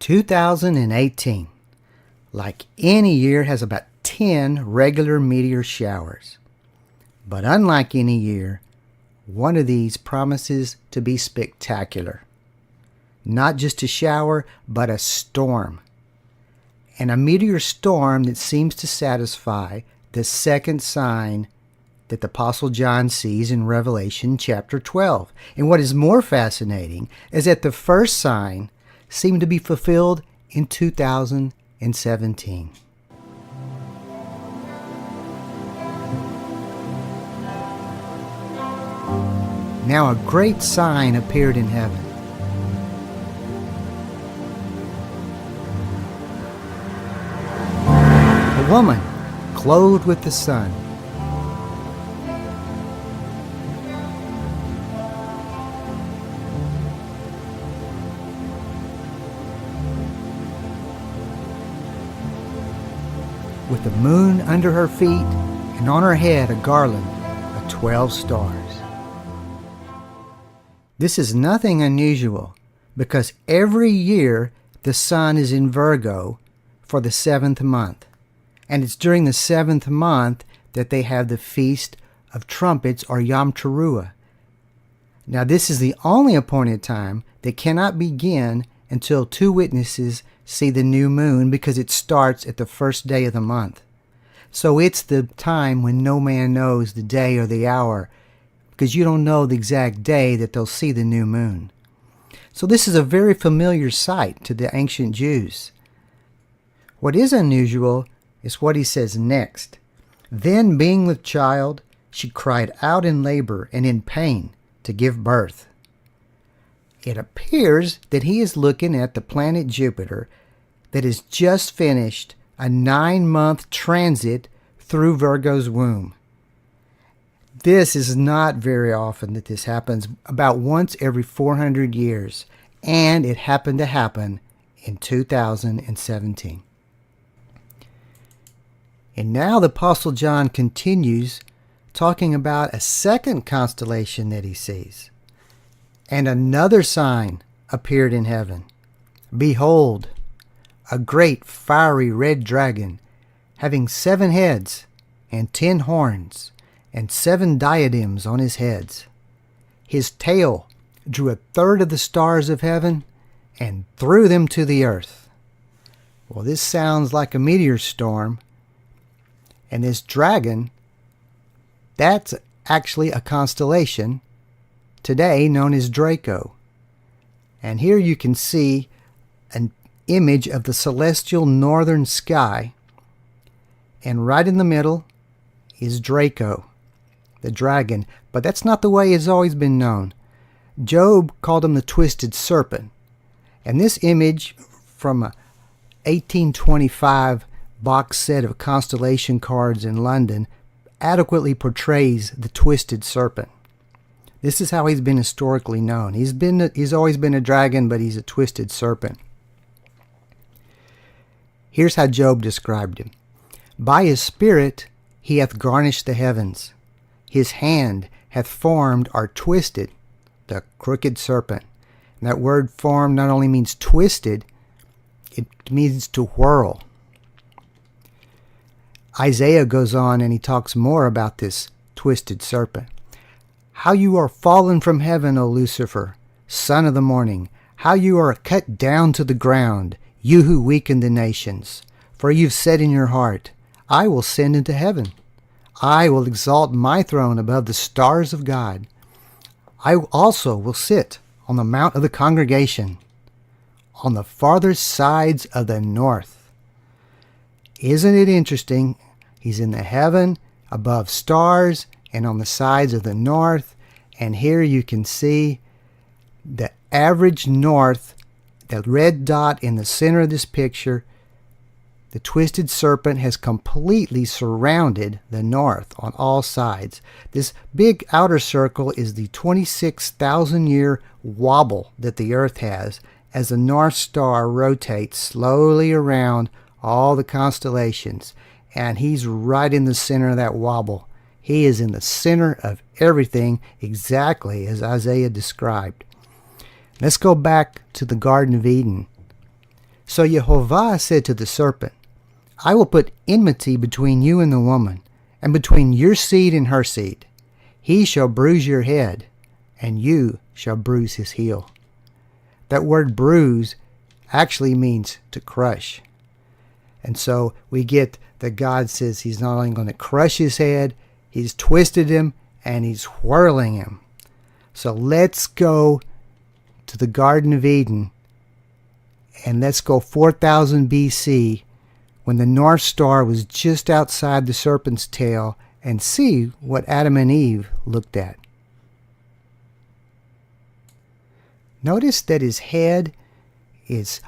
2018, like any year, has about 10 regular meteor showers. But unlike any year, one of these promises to be spectacular. Not just a shower, but a storm. And a meteor storm that seems to satisfy the second sign that the Apostle John sees in Revelation chapter 12. And what is more fascinating is that the first sign seemed to be fulfilled in 2017. Now a great sign appeared in heaven. A woman clothed with the sun. With the moon under her feet and on her head a garland of 12 stars. This is nothing unusual because every year the sun is in Virgo for the 7th month. And it's during the 7th month that they have the Feast of Trumpets, or Yom Teruah. Now this is the only appointed time that cannot begin until 2 witnesses see the new moon, because it starts at the first day of the month. So it's the time when no man knows the day or the hour, because you don't know the exact day that they'll see the new moon. So this is a very familiar sight to the ancient Jews. What is unusual is what he says next. Then, being with child, she cried out in labor and in pain to give birth. It appears that he is looking at the planet Jupiter that has just finished a 9-month transit through Virgo's womb. This is not very often that this happens, about once every 400 years, and it happened to happen in 2017. And now the Apostle John continues talking about a second constellation that he sees. And another sign appeared in heaven. Behold, a great fiery red dragon, having 7 heads and 10 horns, and 7 diadems on his heads. His tail drew 1/3 of the stars of heaven and threw them to the earth. Well, this sounds like a meteor storm. And this dragon, that's actually a constellation today known as Draco. And here you can see an image of the celestial northern sky. And right in the middle is Draco, the dragon. But that's not the way it's always been known. Job called him the twisted serpent. And this image from a 1825 box set of constellation cards in London adequately portrays the twisted serpent. This is how he's been historically known. He's always been a dragon, but he's a twisted serpent. Here's how Job described him. By his spirit he hath garnished the heavens. His hand hath formed or twisted the crooked serpent. And that word formed not only means twisted, it means to whirl. Isaiah goes on and he talks more about this twisted serpent. How you are fallen from heaven, O Lucifer, son of the morning. How you are cut down to the ground, you who weaken the nations. For you've said in your heart, I will ascend into heaven. I will exalt my throne above the stars of God. I also will sit on the mount of the congregation, on the farther sides of the north. Isn't it interesting? He's in the heaven, above stars, and on the sides of the north. And here you can see the average north, the red dot in the center of this picture. The twisted serpent has completely surrounded the north on all sides. This big outer circle is the 26,000-year wobble that the earth has as the North Star rotates slowly around all the constellations. And he's right in the center of that wobble. He is in the center of everything, exactly as Isaiah described. Let's go back to the Garden of Eden. So Jehovah said to the serpent, I will put enmity between you and the woman, and between your seed and her seed. He shall bruise your head, and you shall bruise his heel. That word bruise actually means to crush. And so we get that God says he's not only going to crush his head, he's twisted him, and he's whirling him. So let's go to the Garden of Eden, and let's go 4000 BC, when the North Star was just outside the serpent's tail, and see what Adam and Eve looked at. Notice that his head is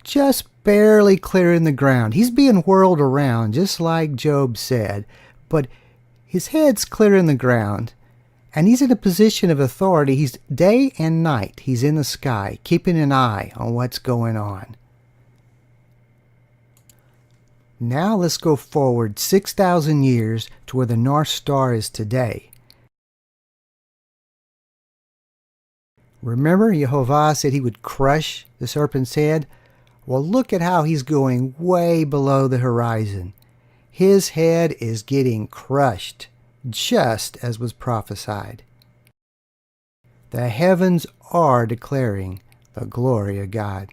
just barely clearing the ground. He's being whirled around, just like Job said, but his head's clearing the ground, and he's in a position of authority. He's day and night. He's in the sky, keeping an eye on what's going on. Now let's go forward 6,000 years to where the North Star is today. Remember, Jehovah said he would crush the serpent's head? Well, look at how he's going way below the horizon. His head is getting crushed, just as was prophesied. The heavens are declaring the glory of God.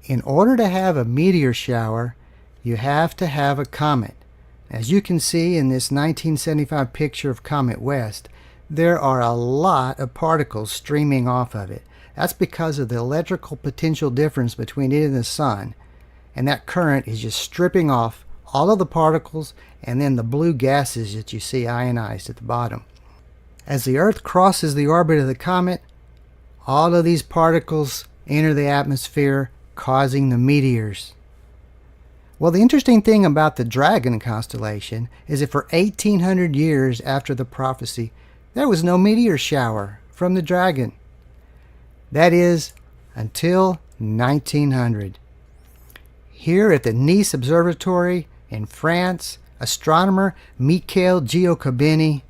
In order to have a meteor shower, you have to have a comet. As you can see in this 1975 picture of Comet West, there are a lot of particles streaming off of it. That's because of the electrical potential difference between it and the sun. And that current is just stripping off all of the particles and then the blue gases that you see ionized at the bottom. As the Earth crosses the orbit of the comet, all of these particles enter the atmosphere, causing the meteors. Well, the interesting thing about the Dragon constellation is that for 1800 years after the prophecy, there was no meteor shower from the Dragon. That is, until 1900. Here at the Nice Observatory in France, astronomer Michel Giacobini,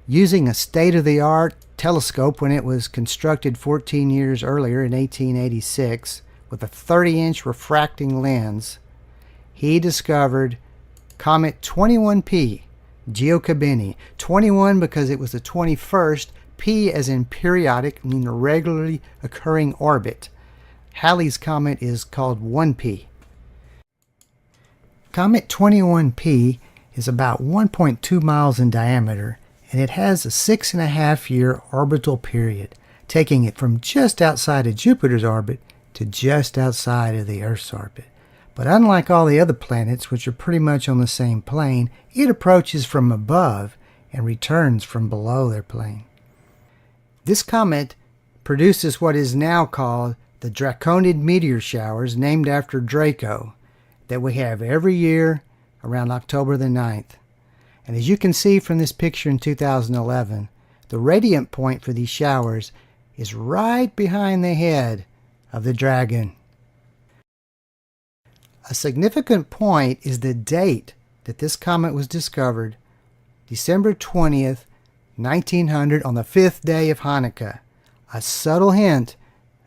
using a state-of-the-art telescope when it was constructed 14 years earlier in 1886, with a 30-inch refracting lens, he discovered Comet 21P, Giacobini. 21 because it was the 21st, P as in periodic, meaning a regularly occurring orbit. Halley's Comet is called 1P. Comet 21P is about 1.2 miles in diameter, and it has a 6.5-year orbital period, taking it from just outside of Jupiter's orbit to just outside of the Earth's orbit. But unlike all the other planets, which are pretty much on the same plane, it approaches from above and returns from below their plane. This comet produces what is now called the Draconid meteor showers, named after Draco, that we have every year around October the 9th. And as you can see from this picture in 2011, the radiant point for these showers is right behind the head of the Dragon. A significant point is the date that this comet was discovered, December 20th, 1900, on the 5th day of Hanukkah, a subtle hint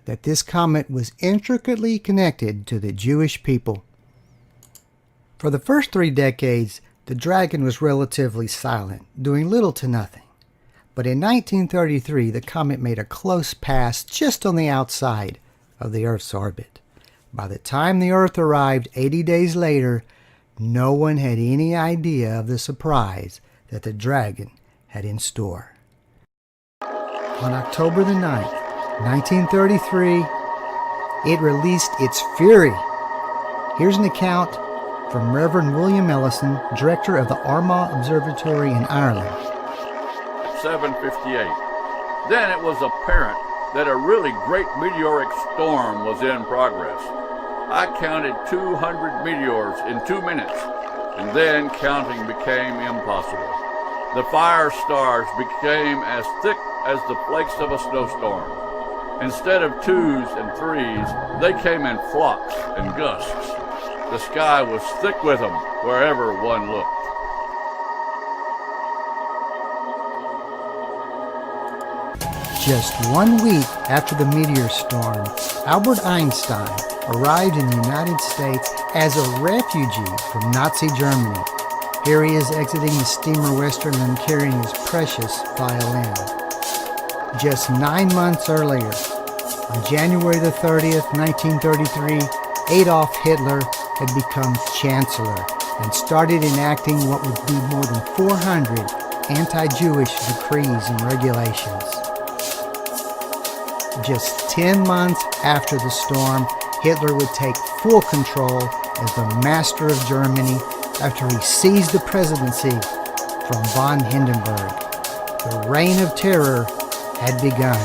that this comet was intricately connected to the Jewish people. For the first 3 decades, the Dragon was relatively silent, doing little to nothing. But in 1933, the comet made a close pass just on the outside of the Earth's orbit. By the time the Earth arrived 80 days later, no one had any idea of the surprise that the Dragon had in store. On October the 9th, 1933, it released its fury. Here's an account from Reverend William Ellison, director of the Armagh Observatory in Ireland. 7:58. Then it was apparent that a really great meteoric storm was in progress. I counted 200 meteors in 2 minutes, and then counting became impossible. The fire stars became as thick as the flakes of a snowstorm. Instead of 2s and 3s, they came in flocks and gusts. The sky was thick with them wherever one looked. Just 1 week after the meteor storm, Albert Einstein arrived in the United States as a refugee from Nazi Germany. Here he is exiting the steamer Westerland carrying his precious violin. Just 9 months earlier, on January the 30th, 1933, Adolf Hitler had become Chancellor and started enacting what would be more than 400 anti-Jewish decrees and regulations. Just 10 months after the storm, Hitler would take full control as the master of Germany after he seized the presidency from von Hindenburg. The reign of terror had begun.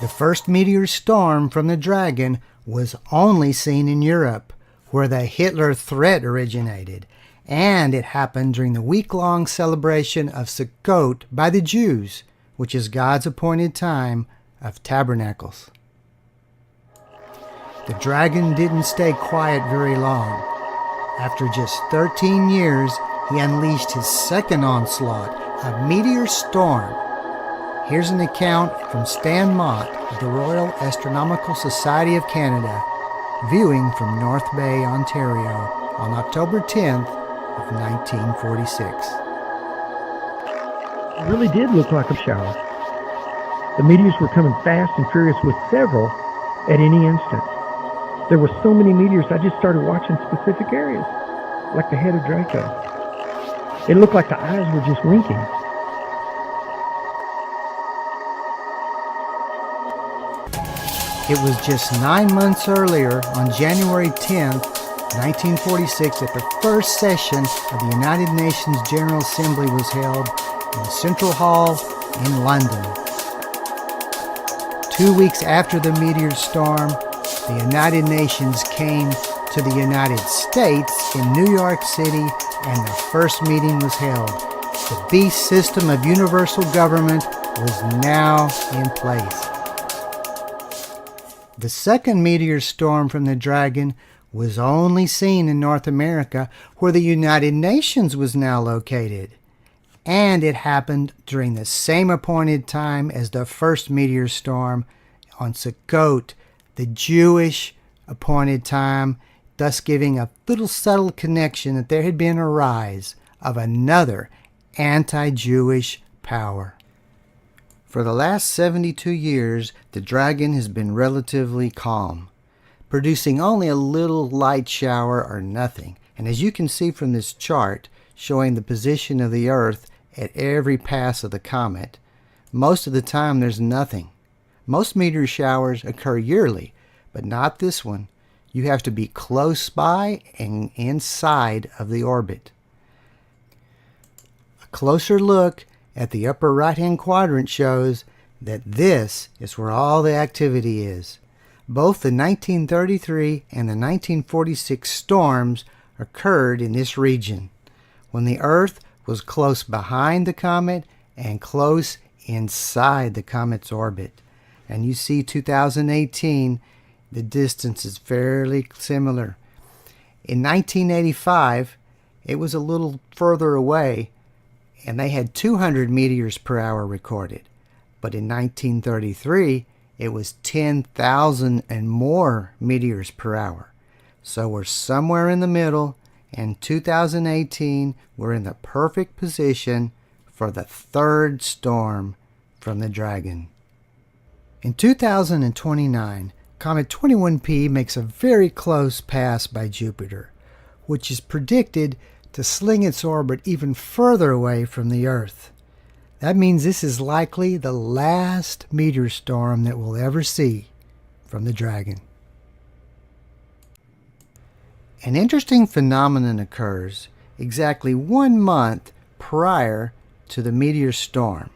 The first meteor storm from the Dragon was only seen in Europe, where the Hitler threat originated, and it happened during the week-long celebration of Sukkot by the Jews, which is God's appointed time of tabernacles. The Dragon didn't stay quiet very long. After just 13 years, he unleashed his second onslaught, a meteor storm. Here's an account from Stan Mott of the Royal Astronomical Society of Canada, viewing from North Bay, Ontario, on October 10th of 1946. It really did look like a shower. The meteors were coming fast and furious, with several at any instant. There were so many meteors, I just started watching specific areas, like the head of Draco. It looked like the eyes were just winking. It was just 9 months earlier, on January 10th, 1946, that the first session of the United Nations General Assembly was held in the Central Hall in London. 2 weeks after the meteor storm, the United Nations came to the United States in New York City, and the first meeting was held. The beast system of universal government was now in place. The second meteor storm from the Dragon was only seen in North America, where the United Nations was now located. And it happened during the same appointed time as the first meteor storm on Sukkot, the Jewish appointed time, thus giving a little subtle connection that there had been a rise of another anti-Jewish power. For the last 72 years, the Dragon has been relatively calm, producing only a little light shower or nothing. And as you can see from this chart showing the position of the Earth at every pass of the comet, most of the time there's nothing. Most meteor showers occur yearly, but not this one. You have to be close by and inside of the orbit. A closer look at the upper right-hand quadrant shows that this is where all the activity is. Both the 1933 and the 1946 storms occurred in this region, when the Earth was close behind the comet and close inside the comet's orbit. And you see 2018, the distance is fairly similar. In 1985, it was a little further away, and they had 200 meteors per hour recorded. But in 1933, it was 10,000 and more meteors per hour. So we're somewhere in the middle, and 2018, we're in the perfect position for the third storm from the Dragon. In 2029, Comet 21P makes a very close pass by Jupiter, which is predicted to sling its orbit even further away from the Earth. That means this is likely the last meteor storm that we'll ever see from the Dragon. An interesting phenomenon occurs exactly 1 month prior to the meteor storm.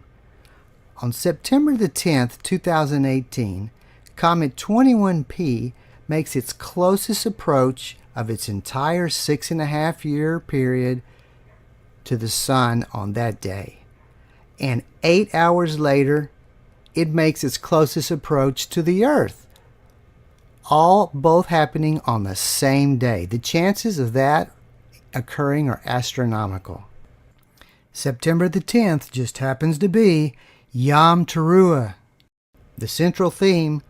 On September the 10th, 2018, Comet 21P makes its closest approach of its entire 6.5-year period to the Sun on that day. And 8 hours later, it makes its closest approach to the Earth. Both happening on the same day. The chances of that occurring are astronomical. September the 10th just happens to be Yom Teruah. The central theme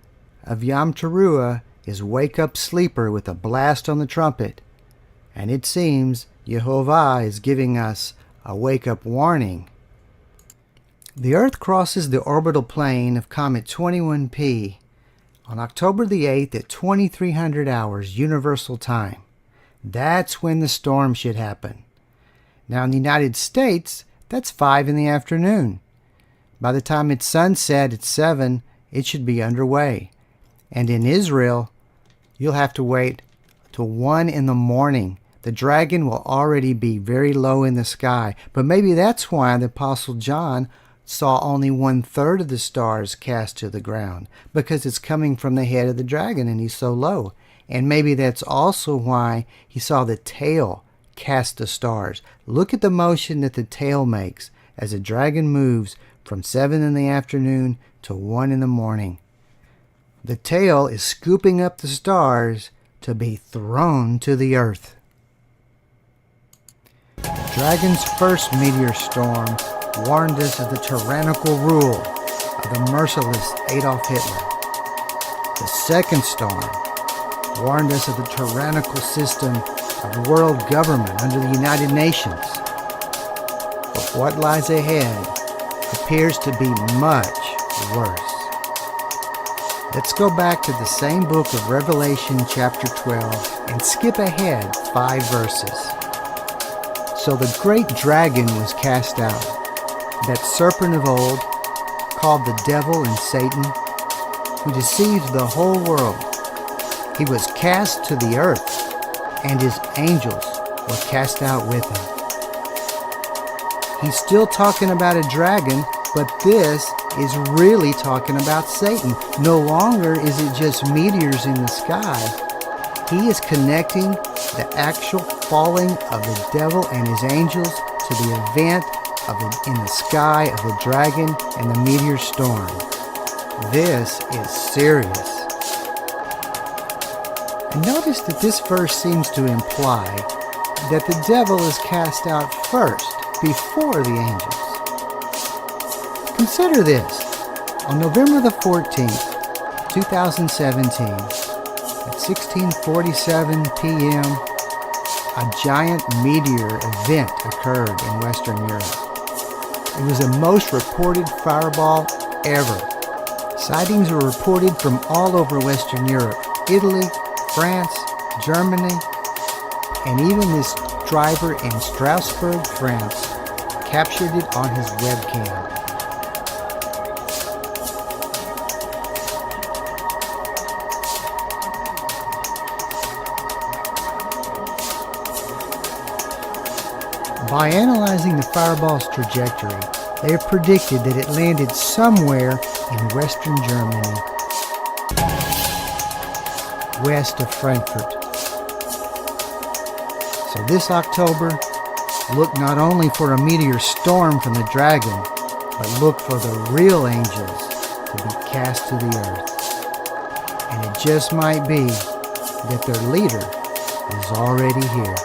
of Yom Teruah is Wake Up Sleeper with a blast on the trumpet. And it seems Yehovah is giving us a wake-up warning. The Earth crosses the orbital plane of Comet 21P on October the 8th at 2300 hours Universal Time. That's when the storm should happen. Now in the United States, that's 5 in the afternoon. By the time it's sunset at 7, it should be underway. And in Israel, you'll have to wait till 1 in the morning. The dragon will already be very low in the sky. But maybe that's why the Apostle John saw only 1/3 of the stars cast to the ground, because it's coming from the head of the dragon and he's so low. And maybe that's also why he saw the tail cast the stars. Look at the motion that the tail makes as the dragon moves from 7 in the afternoon to 1 in the morning. The tail is scooping up the stars to be thrown to the earth. The dragon's first meteor storm warned us of the tyrannical rule of the merciless Adolf Hitler. The second storm warned us of the tyrannical system of world government under the United Nations. But what lies ahead appears to be much worse. Let's go back to the same book of Revelation chapter 12 and skip ahead 5 verses. So the great dragon was cast out, that serpent of old, called the devil and Satan, who deceives the whole world. He was cast to the earth, and his angels were cast out with him. He's still talking about a dragon, but this is really talking about Satan. No longer is it just meteors in the sky. He is connecting the actual falling of the devil and his angels to the event in the sky of the dragon and the meteor storm. This is serious. And notice that this verse seems to imply that the devil is cast out first, before the angels. Consider this. On November the 14th, 2017, at 16:47 p.m., a giant meteor event occurred in Western Europe. It was the most reported fireball ever. Sightings were reported from all over Western Europe, Italy, France, Germany, and even this driver in Strasbourg, France, captured it on his webcam. By analyzing the fireball's trajectory, they have predicted that it landed somewhere in western Germany, west of Frankfurt. So this October, look not only for a meteor storm from the dragon, but look for the real angels to be cast to the earth. And it just might be that their leader is already here.